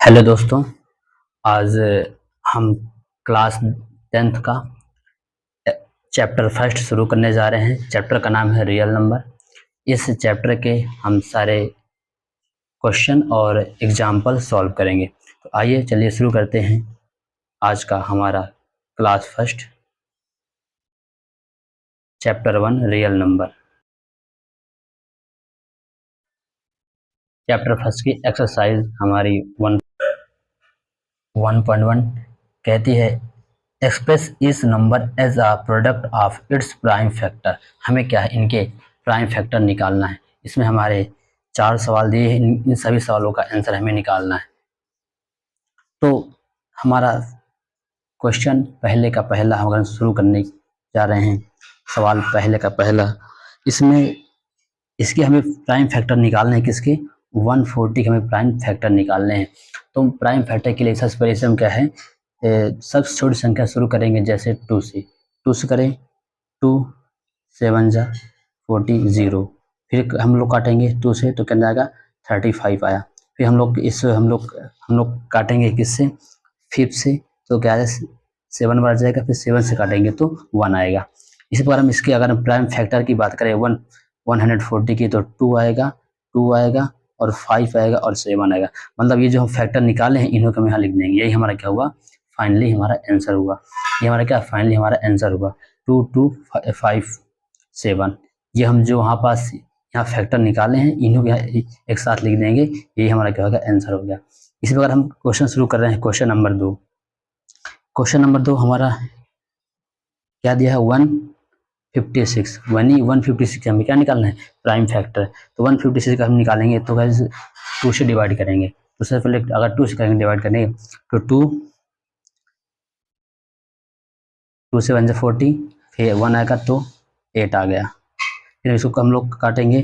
Hello दोस्तों। आज हम क्लास 10th का चैप्टर फर्स्ट शुरू करने जा रहे हैं। चैप्टर का नाम है रियल नंबर। इस चैप्टर के हम सारे क्वेश्चन और एग्जाम्पल सॉल्व करेंगे। तो आइए चलिए शुरू करते हैं आज का हमारा class first chapter 1 real number. Chapter first की एक्सरसाइज हमारी 1.1 कहती है एक्सप्रेस इस number as a product of its prime factor. हमें क्या है, इनके प्राइम फैक्टर निकालना है। इसमें हमारे 4 सवाल दिए हैं, इन सभी सवालों का आंसर हमें निकालना है। तो हमारा क्वेश्चन पहले का पहला हम अगर शुरू करने जा रहे हैं, सवाल पहले का पहला, इसमें इसके हमें प्राइम फैक्टर निकालने हैं। किसके? 140 के हमें प्राइम फैक्टर निकालने हैं। तो प्राइम फैक्टर के लिए सबसे पहले हम क्या है, सबसे छोटी संख्या शुरू करेंगे, जैसे 2 से करें। 2 7 जा 40 0। फिर हम लोग काटेंगे 2 से तो कितना आएगा 35 आया। फिर हम लोग काटेंगे किससे? 5 से तो क्या है 7 बढ़ जाएगा। फिर 7 से काटेंगे तो 1 आएगा। इसी प्रकार हम इसके अगर हम प्राइम फैक्टर की बात करें 140 की तो 2 आएगा और 5 आएगा और 7 आएगा। मतलब ये जो हम फैक्टर निकाले हैं इन्हों को हम यहाँ लिख देंगे। यही हमारा क्या हुआ, फाइनली हमारा आंसर हुआ। ये हमारा क्या, फाइनली हमारा आंसर हुआ 2 2 5 7। ये हम जो वहाँ पास यहाँ फैक्टर निकाले हैं इन्हों को एक साथ लिख देंगे। यही हमारा क्या होगा, आंसर हो गया। इसी प्रकार हम क्वेश्चन शुरू कर रहे हैं। Question number 2। क्वेश्चन नंबर 2 हमारा क्या दिया है, 156। 156 हमें क्या निकालना है, प्राइम फैक्टर। तो 156 का हम निकालेंगे तो 2 से डिवाइड करेंगे। तो सबसे पहले अगर 2 से करेंगे डिवाइड करेंगे तो 2 से 1 जा 40, फिर 1 आएगा तो 8 आ गया। फिर इसको हम लोग काटेंगे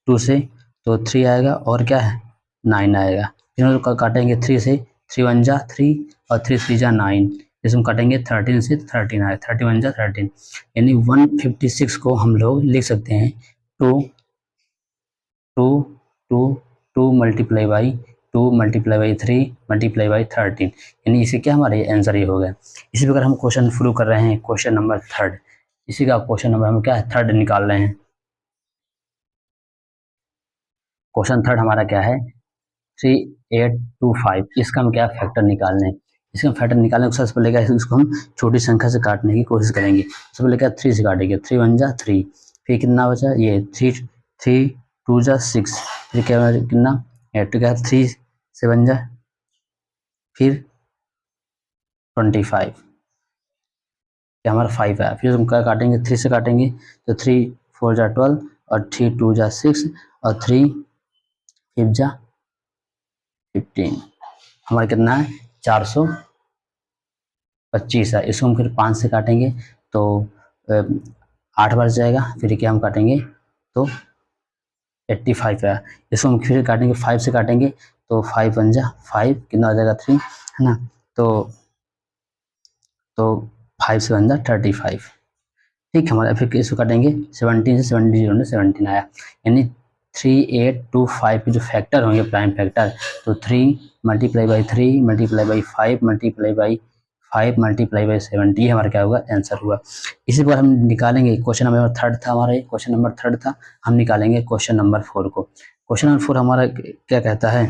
2 से तो 3 आएगा और क्या है 9 आएगा। फिर हम लोग काटेंगे 3 से, 3 1 जा 3 और 3 3 जा 9। जैसे हम काटेंगे 13 से 13 आएगा, 31 जा 13। यानी 156 को हम लोग लिख सकते हैं 2 2 2 2 multiply by 2 multiply by 3 multiply by 13। यानी इसे क्या हमारे आंसर ये हो गया। इसी प्रकार हम क्वेश्चन शुरू कर रहे हैं। Question number 3। इसी का क्वेश्चन नंबर हम क्या है, 3 निकाल रहे हैं। क्वेश्चन 3 हमारा क्या है, 3825। इसका हम क्या फैक्टर निकालने हैं। इसका फैक्टर निकालने को सबसे पहले क्या, इसको हम छोटी संख्या से काटने की कोशिश करेंगे। सबसे पहले क्या 3 से काटेंगे, 3 1 जा 3। फिर कितना बचा, ये 3 3 2 जा 6। फिर क्या कितना 8, तो क्या 3 7 जा फिर 25, क्या हमारा 5 आया। फिर हम क्या काटेंगे, 3 से काटेंगे तो 3 4 जा 12 और 3 2 जा 6 और 3 5 जा 15। हमारा कितना है 425 है। इसको हम फिर 5 से काटेंगे तो 8 बच जाएगा। फिर क्या हम काटेंगे तो 85 है। इसको हम फिर काटेंगे 5 से काटेंगे तो 5 1 जा 5, कितना आ जाएगा 3, है ना। तो 5 से 1 जा 35। ठीक है, हमारा फिर इसको काटेंगे 17 से 17 17 आया। यानी 3825 के जो फैक्टर होंगे प्राइम फैक्टर, तो 3 multiply by 3 multiply by 5 multiply by 5 multiply by 70, हमारा क्या होगा, आंसर हुआ। इसी पर हम निकालेंगे क्वेश्चन नंबर 3 था हमारा, क्वेश्चन नंबर 3 था। हम निकालेंगे क्वेश्चन नंबर 4 को। क्वेश्चन नंबर 4 हमारा क्या कहता है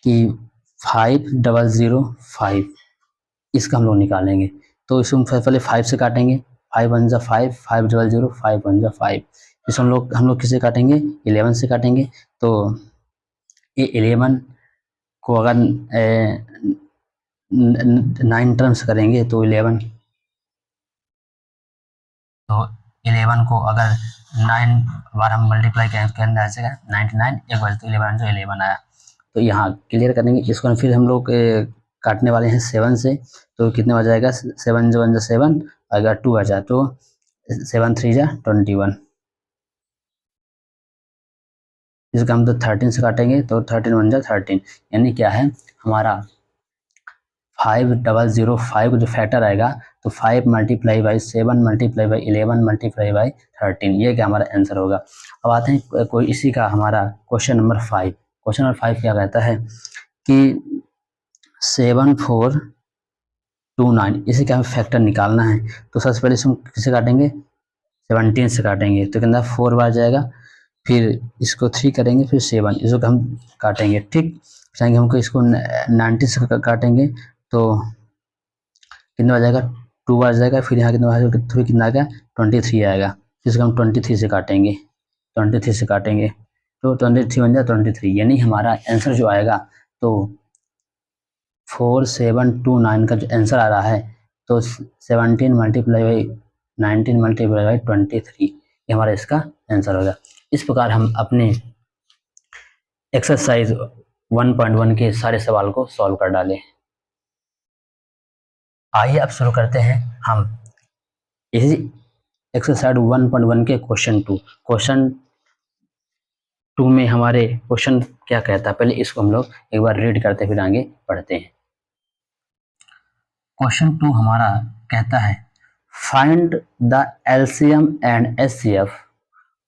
कि 5005, इसका हम लोग निकालेंगे। तो इसको हम पहले 5 से काटेंगे, 5 1 जा 5, 5 0 5 1 जा 5। इसको हम लोग किससे काटेंगे, 11 से काटेंगे। तो ये 11 को अगर 9 टर्म्स करेंगे तो 11 को अगर 9 बार हम मल्टीप्लाई करें तो कितना आ जाएगा 99। एक बार तो 11 जो 11 आया। तो यहाँ क्लियर करेंगे इसको। फिर हम लोग काटने वाले हैं 7 से, तो कितने बच जाएगा 7 जो 1 जा 7, अगर 2 बचा तो 7 3 जा 21। इसका हम तो 13 से काटेंगे तो 13 1 जा 13। यानी क्या है हमारा 5005 का जो फैक्टर आएगा तो 5 multiply by 7 multiply by 11 multiply by 13, ये क्या हमारा आंसर होगा। अब आते हैं कोई इसी का हमारा क्वेश्चन नंबर 5। क्वेश्चन नंबर 5 क्या कहता है कि 7429, इसे क्या हमें फैक्टर निकालना है। तो सबसे पहले हम किसे काटेंगे, 17 से काटेंगे, तो कितना 4 बार जाएगा, फिर इसको 3 करेंगे, फिर 7, इसको हम काटेंगे, ठीक। चाहेंगे हमको इसको 90 से काटेंगे तो कितना बार जाएगा, 2 बार जाएगा, फिर यहाँ कितना बार 3 कितना आ गया, 23 आएगा, फिर इसको हम 23 से काटेंगे, 23 से काटेंगे तो 23 बन जाए 23, यानी हमारा आंसर जो आएगा तो 4729 का जो आंसर आ रहा है तो 17 मल्टीप्लाई बाई 19 मल्टीप्लाई बाई 23, ये हमारा इसका आंसर होगा। इस प्रकार हम अपने एक्सरसाइज 1.1 के सारे सवाल को सॉल्व कर डालें। आइए अब शुरू करते हैं हम इसी एक्सरसाइज 1.1 के क्वेश्चन 2 में हमारे क्वेश्चन क्या कहता है, पहले इसको हम लोग एक बार रीड करते फिर आगे पढ़ते हैं। क्वेश्चन 2 हमारा कहता है find the LCM and HCF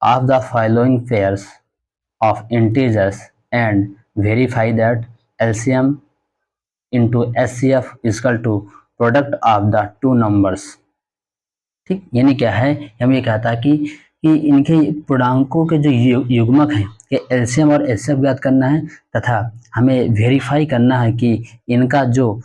of the following pairs of integers and verify that LCM into HCF equal to product of the two numbers. ठीक, यानी क्या है, हम ये कहता है कि इनके पूर्णांकों के जो युग्मक हैं कि एलसीएम और एचसीएफ ज्ञात करना है तथा हमें वेरीफाई करना है कि इनका जो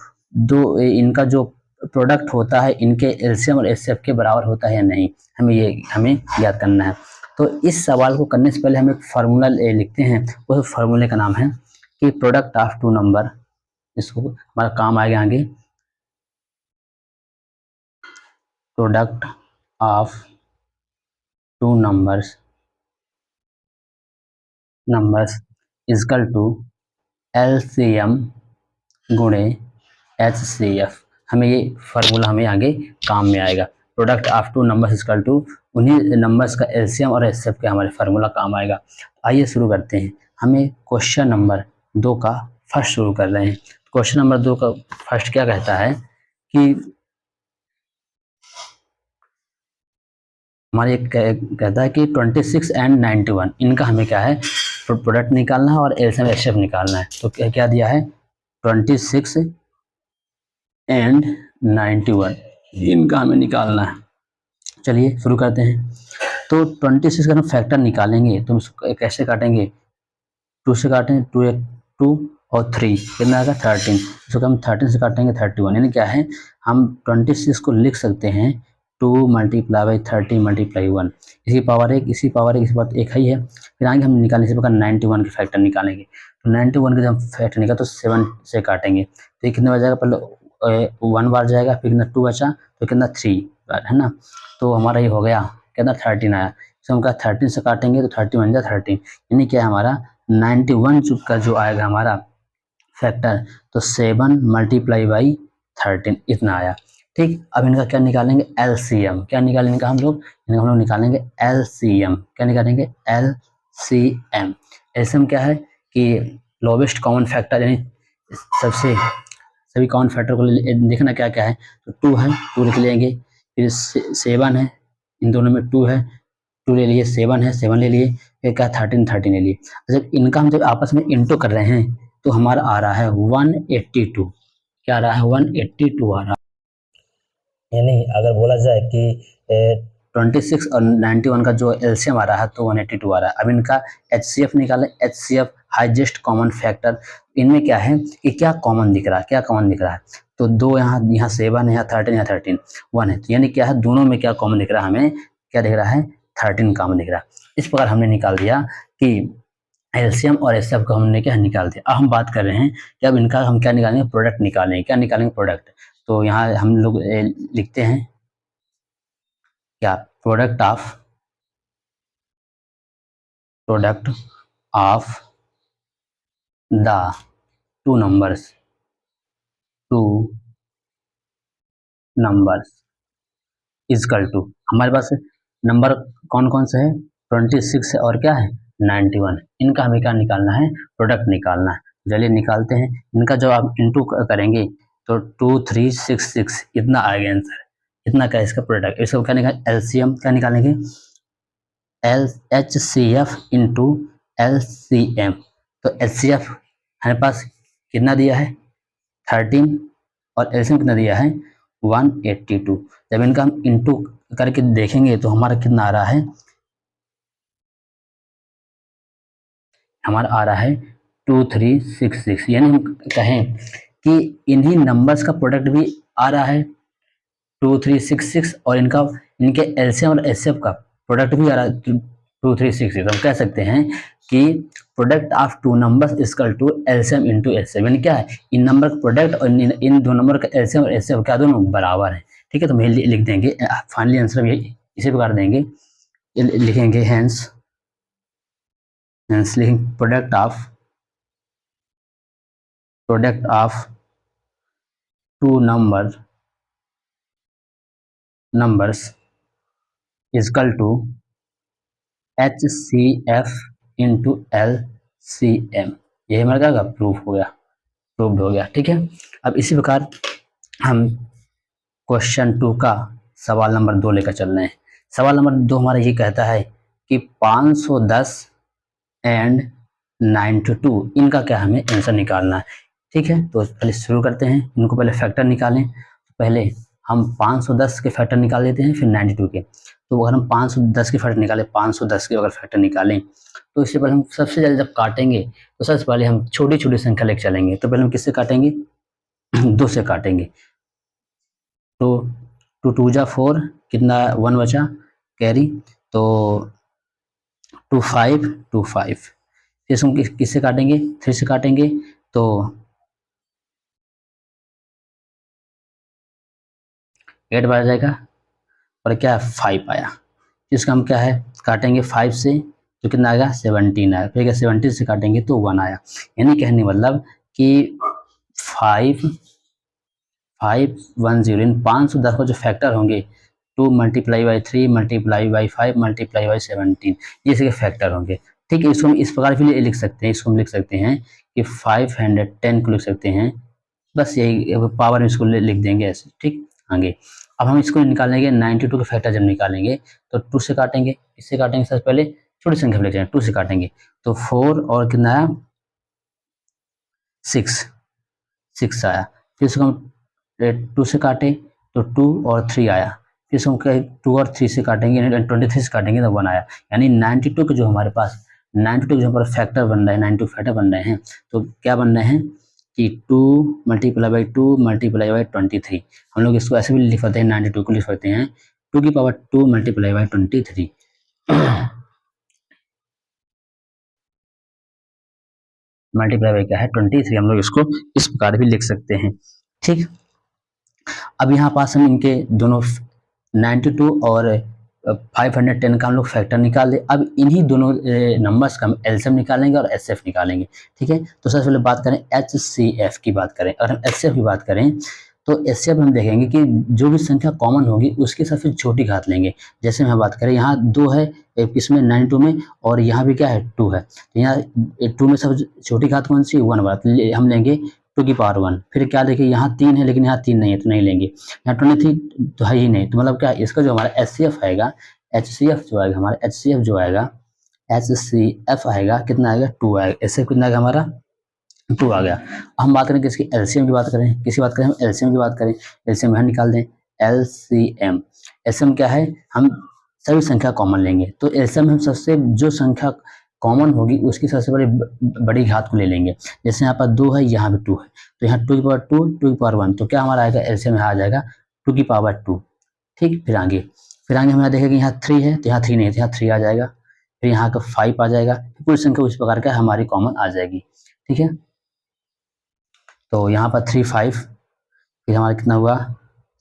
प्रोडक्ट होता है इनके एलसीएम और एचसीएफ के बराबर होता है या नहीं, हमें ज्ञात करना है। तो इस सवाल को करने से पहले हम एक फार्मूला लिखते हैं, उस फार्मूले का नाम है कि प्रोडक्ट ऑफ टू नंबर, इसको हमारा काम आएगा आगे, product of two numbers equal to LCM गुणे एचसीएफ। हमें ये फार्मूला हमें आगे काम में आएगा, product of two numbers equal to उन्हीं नंबर्स का एलसीएम और एचसीएफ के हमारे फार्मूला काम आएगा। आइए शुरू करते हैं। हमें क्वेश्चन नंबर 2 का फर्स्ट शुरू कर रहे हैं। क्वेश्चन नंबर 2 का फर्स्ट क्या कहता है कि हमारे कहता है कि 26 एंड 91 इनका हमें क्या है प्रोडक्ट निकालना है और एलसीएम एचसीएफ निकालना है। तो क्या दिया है, 26 एंड 91 इनका हमें निकालना है। चलिए शुरू करते हैं। तो 26 का हम फैक्टर निकालेंगे तो इसको कैसे काटेंगे, 2 से काटें, 2 और 3 कितना आएगा 13, इसको हम 13 से काटेंगे 31, यानी क्या है हम 26 को लिख सकते हैं 2 मल्टीप्लाई बाई 30 मल्टीप्लाई 1, इसी पावर 1 इसी पावर 1 इसी बात एक ही है। फिर आगे हम निकालेंगे इसी प्रकार 91 के फैक्टर निकालेंगे, तो 91 के जब फैक्टर निकाल तो 7 से काटेंगे तो ये कितना बचेगा, पहले 1 बार जाएगा, फिर कितना 2 बचा तो कितना 3 बार है ना, तो हमारा ये हो गया कितना 13 आया। तो हम 13 से काटेंगे तो 30 बन जाए 13, यानी क्या हमारा 91 का जो आएगा हमारा फैक्टर तो 7 मल्टीप्लाई बाई 13 इतना आया। ठीक, अब इनका क्या निकालेंगे, एलसीएम। क्या निकालेंगे इनका हम लोग निकालेंगे एलसीएम। क्या निकालेंगे, एलसीएम। एलसीएम क्या है कि लोवेस्ट कॉमन फैक्टर, यानी सभी कॉमन फैक्टर को देखना क्या क्या है, तो 2 है 2 लिख लेंगे, फिर 7 है, इन दोनों में 2 है 2 ले लिए, 7 है 7 ले लिए, फिर क्या 13 ले लिए। जब इनका हम जब आपस में इंटू कर रहे हैं तो हमारा आ रहा है 182, क्या आ रहा है 182 आ रहा है। यानी अगर बोला जाए कि 26 और 91 का जो एलसीएम आ रहा है तो 182 आ रहा है। अब इनका एचसीएफ निकालें, एचसीएफ हाईएस्ट कॉमन फैक्टर, इनमें क्या है कि क्या कॉमन दिख रहा है, क्या कॉमन दिख रहा है, तो 2 यहाँ 7 है, यहाँ 13 यहाँ 13 1 है, तो यानी क्या है दोनों में क्या कॉमन दिख रहा है, हमें क्या दिख रहा है 13 कॉमन दिख रहा है। इस प्रकार हमने निकाल दिया कि एलसीएम और एचसीएफ को हमने क्या निकाल दिया। अब हम बात कर रहे हैं कि अब इनका हम क्या निकालेंगे, प्रोडक्ट निकालेंगे। क्या निकालेंगे, प्रोडक्ट। तो यहाँ हम लोग लिखते हैं क्या, product of the two numbers equal to, हमारे पास नंबर कौन कौन से है, 26 है और क्या है 91, इनका हमें क्या निकालना है, प्रोडक्ट निकालना है। चलिए निकालते हैं। इनका जब आप इंटू करेंगे तो 2366 इतना आएगा आंसर, इतना का इसका प्रोडक्ट। इसको क्या निकालेंगे, एलसीएम क्या निकालेंगे, एचसीएफ इंटू एलसीएम। तो एचसीएफ हमारे पास कितना दिया है 13 और एलसीएम कितना दिया है 182। जब इनका हम इंटू करके देखेंगे तो हमारा कितना आ रहा है, हमारा आ रहा है 2366। यानी हम कहें कि इन्हीं नंबर्स का प्रोडक्ट भी आ रहा है 2366 और इनके एलसीएम और एचसीएफ का प्रोडक्ट भी आ रहा है 2366। हम कह सकते हैं कि product of two numbers equal to LCM into HCF. यानी क्या है, इन नंबर का प्रोडक्ट और इन दो नंबर का एलसीएम और एचसीएफ क्या दोनों बराबर है। ठीक है, तो हम लिख देंगे फाइनली आंसर इसी प्रकार देंगे, लिखेंगे हेंस लिखेंगे product of two numbers equal to HCF into LCM। ये हमारा क्या प्रूफ हो गया। ठीक है, अब इसी प्रकार हम क्वेश्चन 2 का सवाल नंबर 2 लेकर चल रहे हैं। सवाल नंबर 2 हमारा ये कहता है कि 510 एंड 92 इनका क्या हमें आंसर निकालना है। ठीक है, तो पहले शुरू करते हैं, इनको पहले फैक्टर निकालें। पहले हम 510 के फैक्टर निकाल लेते हैं, फिर 92 के। तो अगर हम 510 के फैक्टर निकालें, 510 के अगर फैक्टर निकालें तो इससे पहले हम सबसे ज़्यादा जब काटेंगे तो सबसे पहले हम छोटी छोटी संख्या लेकर चलेंगे। तो पहले हम किससे काटेंगे 2 से काटेंगे। तो 2 2 जा 4, कितना 1 बचा कैरी, तो 2 5 2 5। फिर हम किससे काटेंगे 3 से काटेंगे, तो 8 बच जाएगा और क्या 5 आया। इसका हम क्या है काटेंगे 5 से तो कितना आएगा 17 आया। फिर 17 से काटेंगे तो 1 आया। यानी कहने मतलब कि 5 5 1 0 इन 510 का जो फैक्टर होंगे 2 multiply by 3 multiply by 5 multiply by 17, ये इसके फैक्टर होंगे। ठीक है, इसको हम इस प्रकार भी लिख सकते हैं, इसको हम लिख सकते हैं कि 510 को लिख सकते हैं, बस यही पावर इसको लिख देंगे ऐसे। ठीक, आगे अब हम इसको निकालेंगे 92 के फैक्टर जब निकालेंगे तो 2 से काटेंगे, इससे काटेंगे सबसे पहले छोटी संख्या लेते हैं 2 से काटेंगे तो 4 और कितना आया 6 आया। फिर इसको हम 2 से काटे तो 2 और 3 आया। फिर इसको हम 2 और 3 से काटेंगे 23 से काटेंगे तो 1 आया। यानी 92 के जो हमारे पास 92 जो हमारा फैक्टर बन रहा है 92 फैक्टर बन रहे हैं, तो क्या बन रहे हैं कि 2 मल्टीप्लाई बाई 2 मल्टीप्लाई बाई 23। हम लोग इसको ऐसे भी लिख सकते हैं 92 को लिख सकते हैं 2 की power 2 multiply by 23 multiply by क्या है 23। हम लोग इसको इस प्रकार भी लिख सकते हैं। ठीक, अब यहाँ पास हम इनके दोनों 92 और 510 का हम लोग फैक्टर निकाल दे। अब इन्हीं दोनों नंबर्स का हम एलसीएम निकालेंगे और एचसीएफ निकालेंगे। ठीक है, तो सबसे पहले बात करें एचसीएफ की बात करें। अगर हम एचसीएफ की बात करें तो एचसीएफ हम देखेंगे कि जो भी संख्या कॉमन होगी उसकी सबसे छोटी घात लेंगे। जैसे हम बात करें यहाँ 2 है इसमें 92 में और यहाँ भी क्या है 2 है, तो यहाँ 2 में सबसे छोटी घात कौन सी 1 बात हम लेंगे 2 की पावर 1। फिर क्या देखिए यहाँ 3 है लेकिन यहाँ 3 नहीं है तो नहीं लेंगे, यहाँ 23 तो है ही नहीं, तो मतलब क्या इसका जो हमारा एचसीएफ आएगा एचसीएफ जो आएगा हमारा एचसीएफ जो आएगा एचसीएफ आएगा कितना आएगा 2 आएगा। एचसीएफ कितना आएगा हमारा 2 आ गया। हम बात करें किसकी एलसीएम की बात करें, किसी बात करें हम एलसीएम की बात करें। एलसीएम यहाँ निकाल दें एलसीएम। एलसीएम क्या है हम सभी संख्या कॉमन लेंगे, तो एलसीएम हम सबसे जो संख्या कॉमन होगी उसकी सबसे बड़ी घात को ले लेंगे। जैसे यहाँ पर 2 है यहाँ भी 2 है तो यहाँ 2 की पावर 2 2 की पावर 1, तो क्या हमारा आएगा एलसीएम यहाँ आ जाएगा 2 की पावर 2। ठीक, फिर आगे हम यहाँ देखेंगे यहाँ 3 है तो यहाँ 3 नहीं है तो यहाँ 3 आ जाएगा। फिर यहाँ का 5 आ जाएगा, पूरी संख्या उस प्रकार का हमारी कॉमन आ जाएगी। ठीक है, तो यहाँ पर 3 5 फिर हमारा कितना हुआ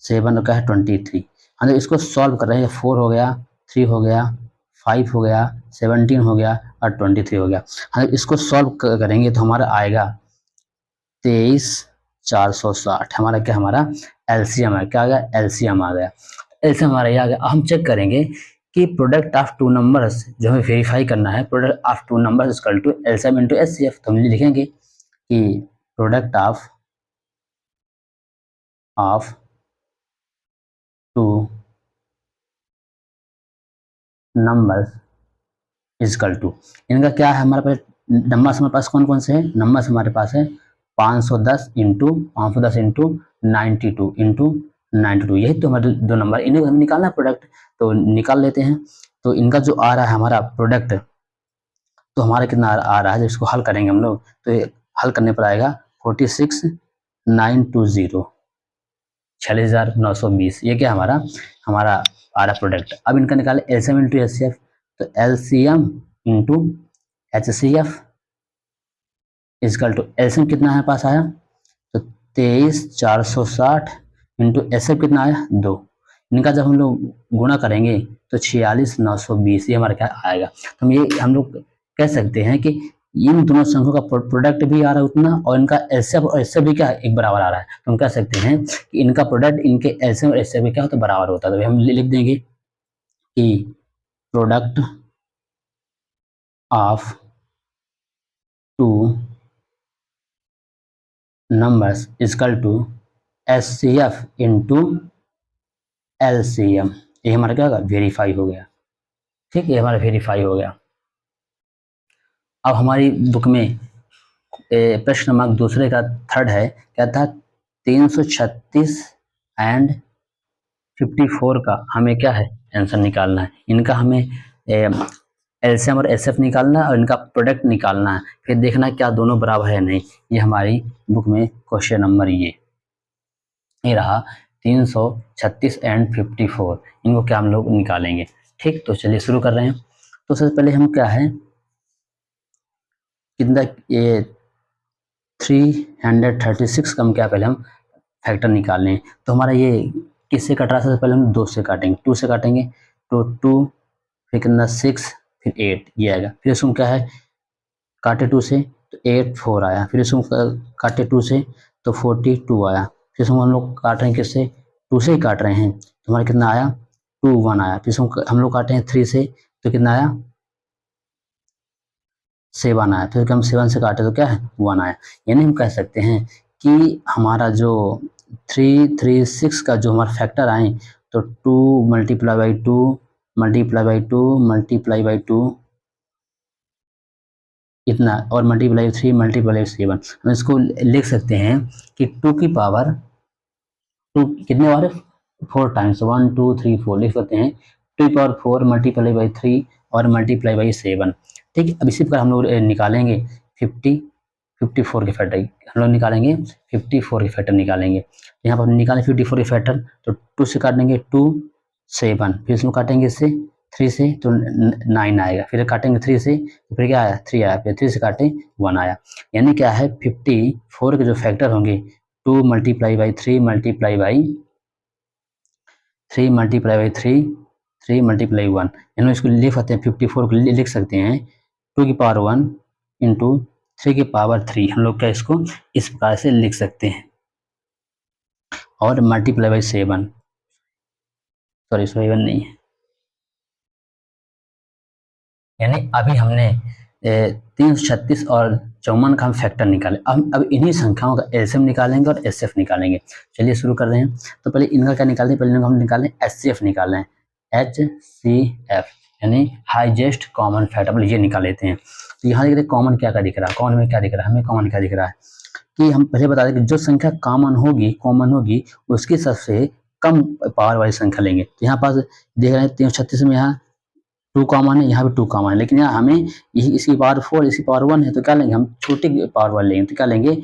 7 और क्या है 23। हम लोग इसको सॉल्व कर रहे हैं 4 हो गया 3 हो गया 5 हो गया 17 हो गया और 23 हो गया। हम इसको सॉल्व करेंगे तो हमारा आएगा 23,460। हमारा क्या हमारा एलसीएम है, क्या आ गया एलसीएम आ गया। एलसीएम हमारा ये आ गया। हम चेक करेंगे कि प्रोडक्ट ऑफ टू नंबर्स जो हमें वेरीफाई करना है product of two numbers equal to LCM into HCF. तो हम लिखेंगे कि product of two numbers equal to, इनका क्या है हमारे पास नंबर्स हमारे पास कौन कौन से हैं, नंबर्स हमारे पास है 510 इंटू 92 यही तो हमारे दो नंबर, इन्हें हमें निकालना है प्रोडक्ट, तो निकाल लेते हैं। तो इनका जो आ रहा है हमारा प्रोडक्ट, तो हमारा कितना आ रहा है, जब इसको हल करेंगे हम लोग तो ये हल करने पर आएगा 46,920, 46,920। ये क्या हमारा आ रहा प्रोडक्ट। अब इनका निकाले एलसीएम इंटू एचसीएफ, तो LCM into HCF is equal to LCM कितना है पास आया, तो 23,460 इंटू एचसीएफ कितना आया 2। इनका जब हम लोग गुणा करेंगे तो 46,920 ये हमारा क्या आएगा। तो हम लोग कह सकते हैं कि इन दोनों संख्याओं का प्रोडक्ट भी आ रहा है उतना, और इनका एचसीएफ और एचसीएफ भी क्या एक बराबर आ रहा है। तो हम कह सकते हैं कि इनका प्रोडक्ट इनके एचसीएफ और एचसीएफ भी क्या होता है, बराबर होता है। तो हम लिख देंगे कि product of two numbers is equal to HCF into LCM. ये हमारा क्या होगा, वेरीफाई हो गया। ठीक है, ये हमारा वेरीफाई हो गया। अब हमारी बुक में प्रश्न नंबर दूसरे का थर्ड है, क्या था, 336 एंड 54 का हमें क्या है आंसर निकालना है। इनका हमें एलसीएम और एचसीएफ निकालना है और इनका प्रोडक्ट निकालना है, फिर देखना है क्या दोनों बराबर है नहीं। ये हमारी बुक में क्वेश्चन नंबर ये रहा 336 एंड 54, इनको क्या हम लोग निकालेंगे। ठीक, तो चलिए शुरू कर रहे हैं। तो सबसे पहले हम क्या है, कितना ये 336 का हम क्या पहले हम फैक्टर निकाल लें। तो हमारा ये किससे कट रहा है, सबसे पहले हम 2 से काटेंगे, 2 से काटेंगे तो 2, फिर कितना 6, फिर 8 ये आएगा। फिर इसमें क्या है, काटे 2 से तो 8 4 आया, फिर इसमें काटे 2 से तो 42 आया, फिर इसमें हम लोग काट रहे हैं किससे, 2 से ही काट रहे हैं, तो हमारा कितना आया 2 1 आया। फिर इसमें हम लोग काटे हैं 3 से तो कितना आया 7 आया, फिर हम 7 से काटे तो क्या है 1 आया। यानी हम कह सकते हैं कि हमारा जो 336 का जो हमारा फैक्टर आए, तो 2 multiply by 2 multiply by 2 multiply by 2 इतना, और मल्टीप्लाई 3 मल्टीप्लाई बाई 7। हम इसको लिख सकते हैं कि 2 की पावर 2 कितने बार 4 टाइम्स, 1 2 3 4 लिख सकते हैं, 2 की पावर 4 मल्टीप्लाई बाई 3 और मल्टीप्लाई बाई 7। ठीक है, अब इसी प्रकार हम लोग निकालेंगे 54 के फैक्टर, हम लोग निकालेंगे 54 के फैक्टर निकालेंगे। यहाँ पर निकालें 54 के फैक्टर, तो 2 से काटेंगे 2 7, फिर इसमें काटेंगे इससे 3 से तो 9 आएगा, फिर काटेंगे 3 से तो फिर क्या आया 3 आया, फिर 3 से काटे 1 आया। यानी क्या है 54 के जो फैक्टर होंगे 2 multiply by 3 multiply by 3 multiply by 3 multiply 1, यानी इसको लिख सकते हैं 54 को लिख सकते हैं 2 की पावर 1 इंटू 3 की पावर 3, हम लोग क्या इसको इस प्रकार से लिख सकते हैं, और मल्टीप्लाई बाई 7, सॉरी 7 नहीं है। यानी अभी हमने 336 और 54 का हम फैक्टर निकाले। अब इन्हीं संख्याओं का एलसीएम निकालेंगे और एचसीएफ निकालेंगे। चलिए शुरू कर रहे हैं। तो पहले इनका क्या निकालते हैं, पहले हम निकालें एचसीएफ निकाल रहे हैं, HCF यानी हाईएस्ट कॉमन फैक्टर, ये निकाल लेते हैं। तो यहाँ देख रहे कॉमन क्या दिख रहा है, कॉमन में क्या दिख रहा है, हमें कॉमन क्या दिख रहा है कि हम पहले बता दें कि जो संख्या कॉमन होगी उसकी सबसे कम पावर वाली संख्या लेंगे। तो यहाँ पास देख रहे हैं 336 में यहाँ 2 कॉमन है, यहाँ भी 2 कॉमन है, लेकिन यहाँ हमें इसकी पावर 4 इसकी पावर 1 है, तो क्या लेंगे हम छोटी पावर वाले लेंगे, तो क्या लेंगे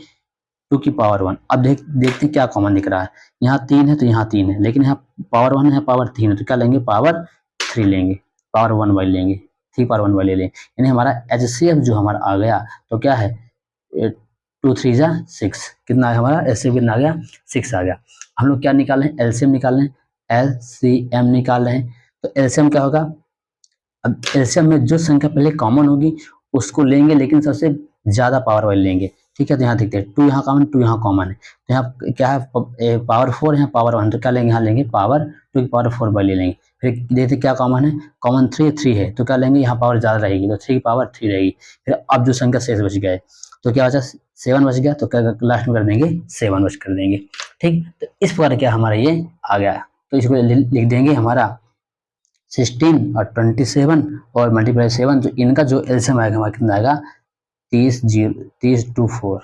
2 की पावर 1। अब देखते हैं क्या कॉमन दिख रहा है, यहाँ 3 है तो यहाँ 3 है, लेकिन यहाँ पावर 1 है, यहाँ पावर 3 है, तो क्या लेंगे पावर 3 लेंगे, पावर 1 वाले लेंगे, 3 पावर 1 वाले लेंगे। यानी हमारा HCF जो हमारा आ गया तो क्या है 2 3 जा 6, कितना है हमारा HCF कितना आ गया 6 आ गया। हम लोग क्या निकाल रहे हैं, LCM निकाल रहे हैं, LCM निकाल रहे हैं। तो LCM क्या होगा, अब एलसीएम में जो संख्या पहले कॉमन होगी उसको लेंगे, लेकिन सबसे ज्यादा पावर वाली लेंगे। ठीक है, तो यहाँ देखते हैं 2 यहाँ कॉमन 2 यहाँ कॉमन है, तो यहाँ क्या है पावर 4 यहाँ पावर 1, तो क्या लेंगे यहाँ लेंगे पावर 2 की पावर 4 वाली लेंगे। फिर देखते क्या कॉमन है, कॉमन 3 है, तो क्या लेंगे यहाँ पावर ज्यादा रहेगी, तो 3 की पावर 3 रहेगी। फिर अब जो संख्या शेष बच गए तो क्या बचा 7 बच गया, तो क्या लास्ट में कर देंगे 7 बच कर देंगे। ठीक, तो इस प्रकार क्या हमारा ये आ गया, तो इसको लिख देंगे हमारा 16 और 27 और मल्टीप्लाई 7, तो इनका जो एलसीएम आएगा हमारा कितना आएगा 30 2 4,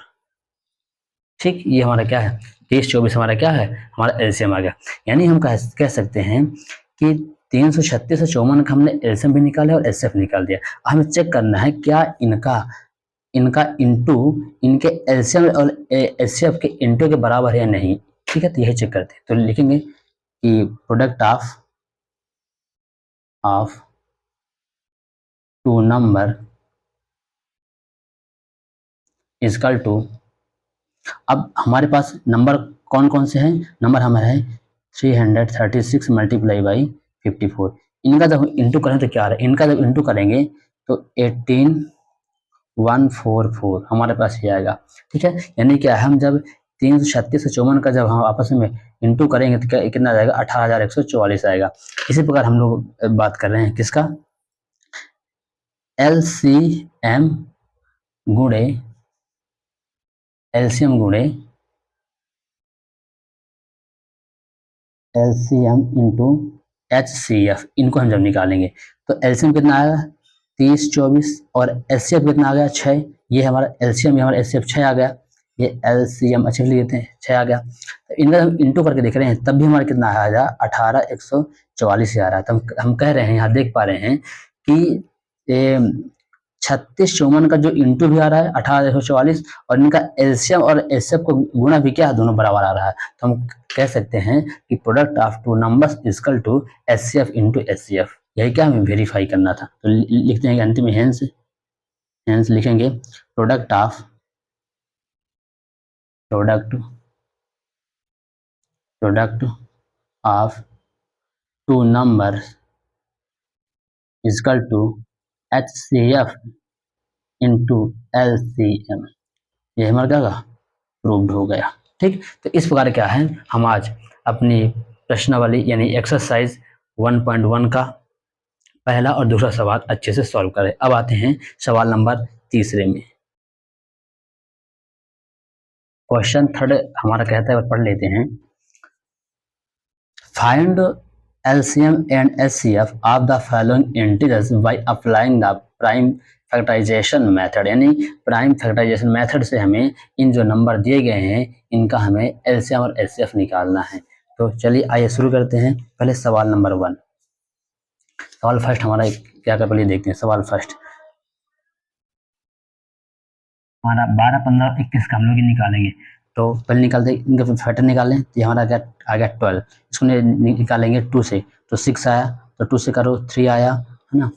ठीक, ये हमारा क्या है 30 24 हमारा क्या है हमारा एलसीएम आ गया। यानी हम कह सकते हैं कि 336 और 54 का हमने एलसीएम भी निकाला और एचसीएफ निकाल दिया। हमें चेक करना है क्या इनका इंटू इनके एलसीएम और एचसीएफ के इंटू के बराबर है या नहीं। ठीक है, तो यही चेक करते हैं। तो लिखेंगे कि product of two number is equal to, अब हमारे पास नंबर कौन कौन से हैं, नंबर हमारे हैं 336 मल्टीप्लाई बाई 54। इनका जब इंटू करें तो क्या आ रहा है, इनका जब इंटू करेंगे तो 18144 हमारे पास ये आएगा। ठीक है, यानी क्या है हम जब 336 और 54 का जब हम आपस में इंटू करेंगे तो क्या कितना आएगा 18144 आएगा। इसी प्रकार हम लोग बात कर रहे हैं किसका, एलसीएम गुणे एलसीएम इंटू एचसीएफ, इनको हम जब निकालेंगे तो एलसीएम कितना आएगा 30 24 और एचसीएफ कितना आ गया 6। ये हमारा एलसीएम, ये हमारा एचसीएफ 6 आ गया, ये एलसीएम अच्छे ले लेते हैं 6 आ गया। तो इनका हम इंटू करके देख रहे हैं तब भी हमारा कितना आ रहा है 18144 आ रहा है। तो हम कह रहे हैं यहाँ देख पा रहे हैं कि 36 54 का जो इंटू भी आ रहा है 18144 और इनका एलसीएम और एचसीएफ को गुणा भी क्या है दोनों बराबर आ रहा है। तो हम कह सकते हैं कि product of two numbers equal to HCF into HCF. यही क्या हमें वेरीफाई करना था। तो लिखते हैं अंत में हेंस लिखेंगे product of two numbers equal to HCF into LCM. ये हमारा क्या प्रूव्ड हो गया। ठीक, तो इस प्रकार क्या है हम आज अपनी प्रश्नावली यानी एक्सरसाइज 1.1 का पहला और दूसरा सवाल अच्छे से सॉल्व करें। अब आते हैं सवाल नंबर 3 में। क्वेश्चन 3 हमारा कहता है, पढ़ लेते हैं। Find LCM and HCF of the following integers by applying the prime factorization method, यानी प्राइम फैक्टराइजेशन मेथड से हमें इन जो नंबर दिए गए हैं इनका हमें एलसीएम और एचसीएफ निकालना है। तो चलिए आइए शुरू करते हैं। पहले सवाल नंबर 1, सवाल फर्स्ट हमारा क्या कर पहले देखते हैं। सवाल फर्स्ट हमारा 12 15 21 का हम लोग निकालेंगे। तो पहले निकालते इनका फैक्टर निकालें तो हमारा क्या आ गया 12, इसको निकालेंगे 2 से तो 6 आया, तो 2 से करो 3 आया है ना,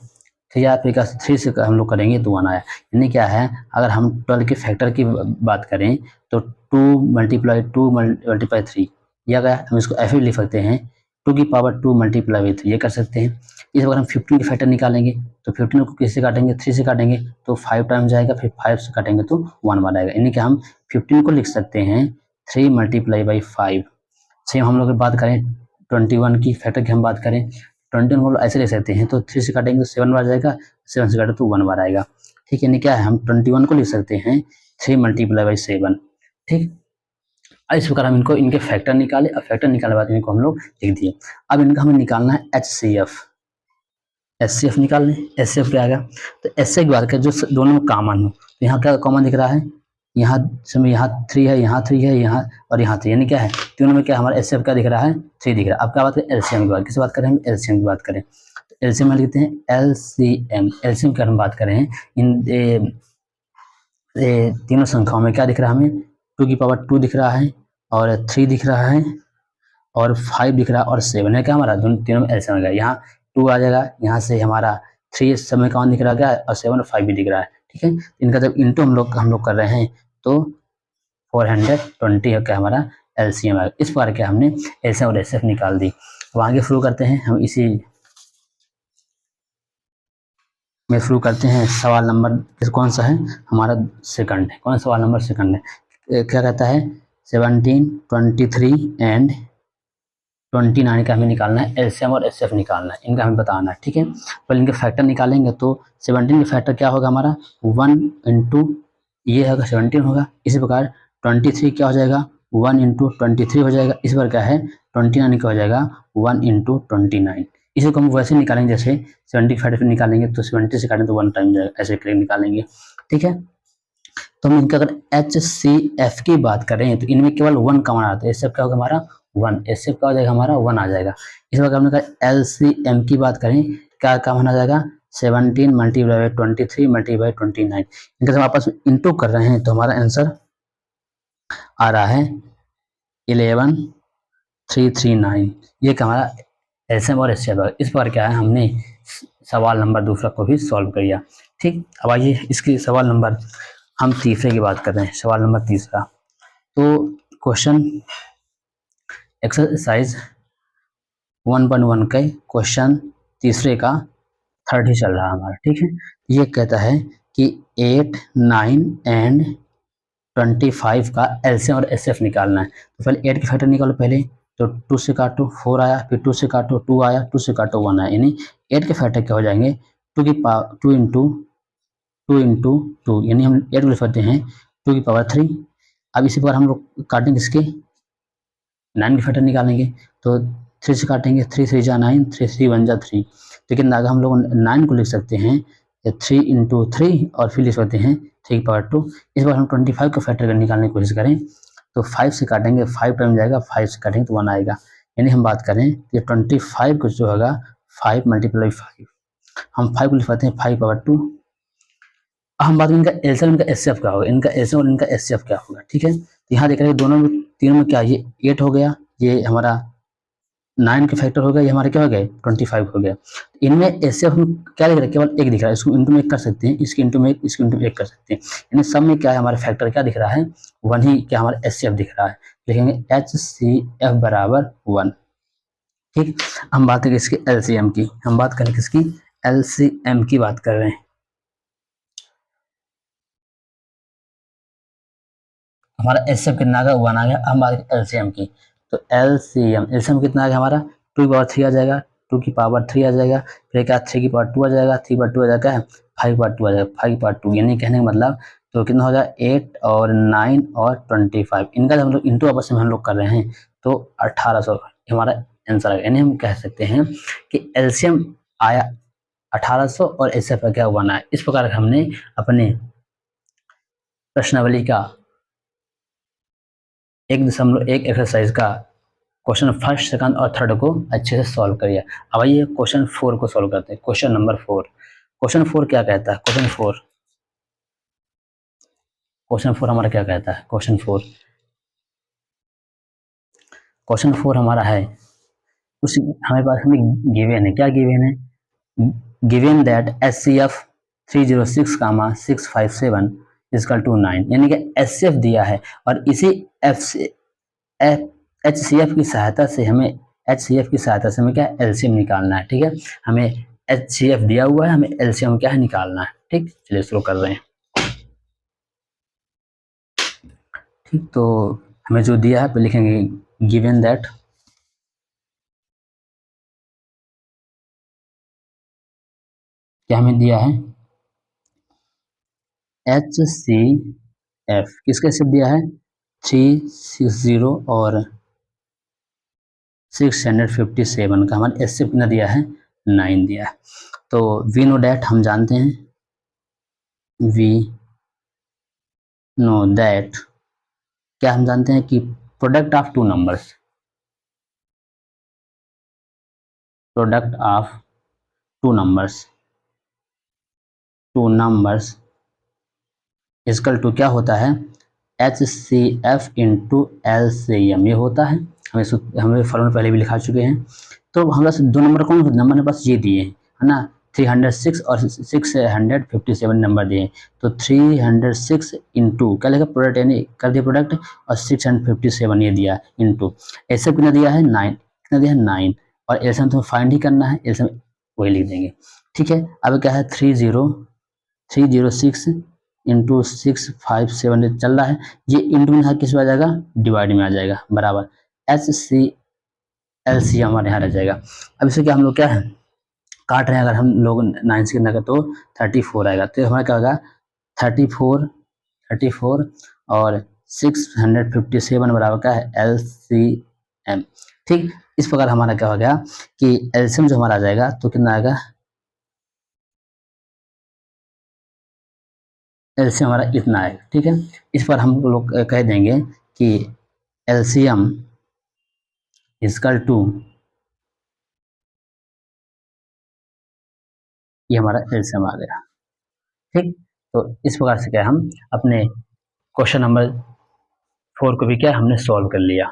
3 आया, फिर 3 से हम लोग करेंगे तो 1 आया। यानी क्या है अगर हम 12 के फैक्टर की बात करें तो 2 मल्टीप्लाई 3 यह गया। हम इसको ऐसे भी लिख सकते हैं 2 की पावर 2 मल्टीप्लाई बाई 3 ये कर सकते हैं। इस बार हम 15 के फैक्टर निकालेंगे तो 15 को किससे काटेंगे 3 से काटेंगे तो 5 टाइम जाएगा, फिर 5 से काटेंगे तो 1 बार आएगा। यानी कि हम 15 को लिख सकते हैं 3 मल्टीप्लाई बाई 5। सेम हम लोग बात करें 21 की फैक्टर की हम बात करें 21 को ऐसे लिख सकते हैं तो 3 से काटेंगे तो 7 बार जाएगा, 7 से काटे तो 1 बार आएगा। ठीक है, यानी क्या है हम 21 को लिख सकते हैं 3 मल्टीप्लाई बाई 7। ठीक, इस प्रकार हम इनको इनके फैक्टर निकाले और फैक्टर निकालने के बाद इनको हम लोग लिख दिए। अब इनका हमें निकालना है एचसीएफ निकाल लें। एचसीएफ क्या आ गया तो एचसीएफ की बात करें जो दोनों में कॉमन हो तो यहाँ क्या कॉमन दिख रहा है, यहाँ समय यहाँ 3 है, यहाँ 3 है, यहाँ और यहाँ 3, यानी क्या है तीनों में क्या हमारा एचसीएफ क्या दिख रहा है 3 दिख रहा है। अब क्या बात करें एलसीएम की बात, किस बात करें हम एलसीएम की बात करें तो एलसीएम में लिखते हैं एलसीएम की हम बात करें इन तीनों संख्याओं में क्या दिख रहा है हमें 2 की पावर 2 दिख रहा है और 3 दिख रहा है और 5 दिख रहा है और 7 है। क्या हमारा दोनों तीनों में एलसीएम आ गया, यहाँ 2 आ जाएगा, यहाँ से हमारा 3 इस समय कौन दिख रहा है और 7 और 5 भी दिख रहा है। ठीक है, इनका जब इंटू हम लोग कर रहे हैं तो 420 है क्या हमारा एलसीएम आएगा। इस बार क्या हमने एलसीएम और एचसीएफ निकाल दी। तो आगे शुरू करते हैं हम इसी में शुरू करते हैं। सवाल नंबर कौन सा है हमारा सेकंड है। कौन सवाल नंबर सेकंड है, क्या कहता है 17 23 एंड 29 का हमें निकालना है एलसीएम और एचसीएफ निकालना है, इनका हमें बताना है। ठीक है, पहले इनके फैक्टर निकालेंगे तो 17 के फैक्टर क्या होगा हमारा 1 इंटू ये होगा 17 होगा। इसी प्रकार 23 क्या हो जाएगा 1 इंटू 23 हो जाएगा। इस बार क्या है 29 का हो जाएगा 1 इंटू 29। इसी को हम वैसे निकालेंगे जैसे 70 फैक्टर निकालेंगे तो 70 से काटें तो 1 टाइम जाएगा, ऐसे करके निकालेंगे। ठीक है, तो हम इनका अगर HCF की बात करें तो इनमें केवल 1 कॉमन आता है। HCF क्या होगा हमारा 1, HCF क्या हो जाएगा हमारा 1 आ जाएगा। इस बार हमने कहा LCM की बात करें क्या कॉमन आ जाएगा 17 मल्टीप्लाई बाई 23 मल्टीप्लाई बाई 29। इनका जब आपस में इंटू कर रहे हैं तो हमारा आंसर आ रहा है 11339। ये हमारा एलसीएम और एचसीएफ है। इस बार क्या है हमने सवाल नंबर दूसरा को भी सॉल्व कर लिया। ठीक, अब आइए इसकी सवाल नंबर हम तीसरे की बात कर रहे हैं। सवाल नंबर तीसरा, तो क्वेश्चन एक्सरसाइज 1.1 का क्वेश्चन तीसरे का थर्ड ही चल रहा है हमारा। ठीक है, ये कहता है कि 8, 9 एंड 25 का एलसीएम और एचसीएफ निकालना है। तो पहले 8 के फैक्टर निकालो पहले, तो 2 से काटो 4 आया, फिर 2 से काटो 2 आया, 2 से काटो 1 आया, यानी 8 के फैक्टर क्या हो जाएंगे 2 की पावर 2 इंटू 2, यानी हम 8 को लिख सकते हैं 2 की पावर 3। अब इसी पर हम लोग काटेंगे इसके 9 के फैक्टर निकालेंगे, तो 3 से काटेंगे 3 3 जा 9, 3 3 1 जा 3, लेकिन आगे हम लोग 9 को लिख सकते हैं 3 इंटू 3 और फिर लिख सकते हैं 3 की पावर 2। इस बार हम 25 का फैक्टर निकालने की कोशिश करें तो 5 से काटेंगे 5 टाइम जाएगा, 5 से काटेंगे तो 1 आएगा, यानी हम बात करें कि 25 को जो होगा 5 मल्टीप्लाई 5, हम 5 को लिख पाते हैं 5 पावर 2। हम बात करें इनका एलसीएम इनका एचसीएफ क्या होगा, इनका एलसीएम और इनका एचसीएफ क्या होगा। ठीक है, तो यहाँ देख रहे हैं दोनों में तीनों में क्या, ये 8 हो गया, ये हमारा 9 के फैक्टर हो गया, ये हमारे क्या हो गए 25 हो गया। इनमें एचसीएफ हम क्या दिख रहा है केवल एक दिख रहा है, इसको इंटू में एक कर सकते हैं, इसके इंटू में एक, इसके इंटू में एक कर सकते हैं, यानी सब में क्या है हमारे फैक्टर क्या दिख रहा है 1 ही, क्या हमारा एचसीएफ दिख रहा है, लिखेंगे HCF बराबर 1। ठीक, हम बात करें इसकी एलसीएम की, हम बात करें किसकी एलसीएम की बात कर रहे हैं। हमारा एचसीएफ कितना आ गया 1 आ गया। हम बात करें एलसीएम की, तो एलसीएम कितना आ गया हमारा 2 की पावर 3 आ जाएगा, 2 की पावर 3 आ जाएगा, फिर क्या 3 की पावर 2 आ जाएगा, 3 पावर 2 आ जाएगा 5 की पावर 2 आ जाएगा, 5 की पावर 2, यानी कहने का मतलब तो कितना हो जाएगा 8 और 9 और 25, इनका जब हम लोग इंटू आपस में हम लोग कर रहे हैं तो 1800 हमारा आंसर आएगा। यानी हम कह सकते हैं कि एलसीएम आया 1800 और एचसीएफ क्या 1 आया। इस प्रकार हमने अपने प्रश्नावली का 1.1 एक्सरसाइज का क्वेश्चन फर्स्ट, सेकंड और थर्ड को अच्छे से सॉल्व करिए। अब आइए क्वेश्चन 4 को सॉल्व करते हैं। क्वेश्चन नंबर 4, क्वेश्चन 4 क्या कहता है, क्वेश्चन 4 हमारा क्या कहता है, क्वेश्चन 4 हमारा है उस हमारे पास हमें गिवन है, क्या गिवन है, given that HCF 306, 657 equal to 9, यानी कि HCF दिया है और इसी HCF की सहायता से हमें क्या एलसीएम निकालना है। ठीक है, हमें HCF दिया हुआ है, हमें एलसीएम क्या है निकालना है। ठीक, चलिए शुरू कर रहे हैं। ठीक, तो हमें जो दिया है पे लिखेंगे गिवन दैट क्या हमें दिया है HCF किसका HCF दिया है 360 और 657 का हमारे HCF कितना दिया है 9 दिया है। तो वी नो डैट हम जानते हैं, वी नो दैट क्या हम जानते हैं कि product of two numbers equal to क्या होता है HCF इंटू LCM, ये होता है। हमें फॉर्मूला पहले भी लिखा चुके हैं। तो हमारे पास दो नंबर कौन नंबर मेरे पास ये दिए है ना 306 और 657 नंबर दिए, तो 306 इंटू क्या लिखा प्रोडक्ट, यानी कर दिया प्रोडक्ट, और 657 ये दिया इंटू ऐसे कितना दिया है 9, कितना दिया है 9, और एलसीएम तो फाइंड ही करना है, एलसीएम वही लिख देंगे। ठीक है, अब क्या है 306 इंटू 657 चल रहा है, ये इंटू में किस में आ जाएगा डिवाइड में आ जाएगा, बराबर HCLC हमारे यहाँ रह जाएगा। अब इसे क्या हम लोग क्या है काट रहे हैं, अगर हम लोग 9 से कितना का तो 34 आएगा, तो हमारा क्या होगा 34 और 657 बराबर का है LCM। ठीक, इस प्रकार हमारा क्या हो गया कि एलसीएम जो हमारा आ जाएगा तो कितना आएगा एलसीएम हमारा इतना है, ठीक है। इस पर हम लोग कह देंगे कि एलसीएम इजकल टू, ये हमारा एलसीएम आ गया, ठीक। तो इस प्रकार से क्या है, हम अपने क्वेश्चन नंबर 4 को भी क्या हमने सॉल्व कर लिया।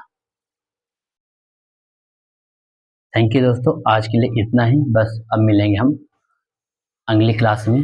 थैंक यू दोस्तों, आज के लिए इतना ही बस। अब मिलेंगे हम अगली क्लास में।